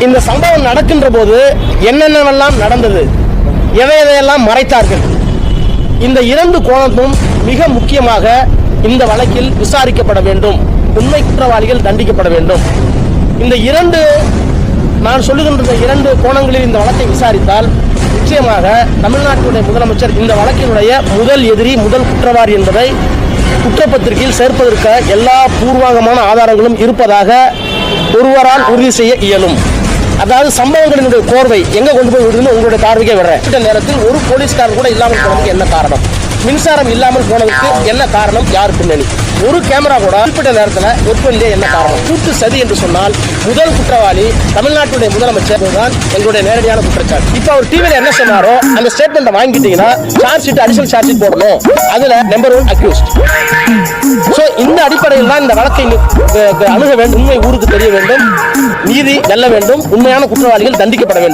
இந்த சம்பவம் நடக்கின்ற போது என்னென்னவெல்லாம் நடந்தது, எதையெல்லாம் மறைத்தார்கள், இந்த இரண்டு கோணமும் மிக முக்கியமாக இந்த வழக்கில் விசாரிக்கப்பட வேண்டும். உண்மை குற்றவாளிகள் தண்டிக்கப்பட வேண்டும். இந்த இரண்டு நான் சொல்லுகின்ற இரண்டு கோணங்களில் இந்த வழக்கை விசாரித்தால் நிச்சயமாக தமிழ்நாட்டுடைய முதலமைச்சர் இந்த வழக்கினுடைய முதல் எதிரி, முதல் குற்றவாளி என்பதை குற்றப்பத்திரிகையில் சேர்ப்பதற்கு எல்லா பூர்வாங்கமான ஆதாரங்களும் இருப்பதாக ஒருவரால் உறுதி செய்ய இயலும். அதாவது சம்பவங்களினுடைய கோர்வை எங்க கொண்டு போய் விடுன்னு உங்களுடைய பார்வைக்கே விடுறேன். இந்த நேரத்தில் ஒரு போலீஸ்காரர் கூட இல்லாமல் போனதுக்கு என்ன காரணம்? மின்சாரம் இல்லாமல் போனதுக்கு என்ன காரணம்? யார் பின்னணி? ஒரு கேமரா கூட குறிப்பிட்ட நேரத்தில் ஒர்க்வெல்லே என்ன காரணம்? கூட்டு சதி என்று சொன்னால் முதல் குற்றவாளி தமிழ்நாட்டுடைய முதலமைச்சர் தான் எங்களுடைய நேரடியான குற்றச்சாட்டு. இப்போ அவர் டிவியில் என்ன சொன்னாரோ அந்த ஸ்டேட்மெண்ட் வாங்கிட்டீங்கன்னா charge sheet, additional charge sheet போடணும். அதுல நம்பர் 1 அக்யூஸ்ட். சோ இந்த அடிப்படையில் தான் இந்த வழக்கை அணுக வேண்டும். உண்மை ஊருக்கு தெரிய வேண்டும், நீதி வெல்ல வேண்டும், உண்மையான குற்றவாளிகள் தண்டிக்கப்பட வேண்டும்.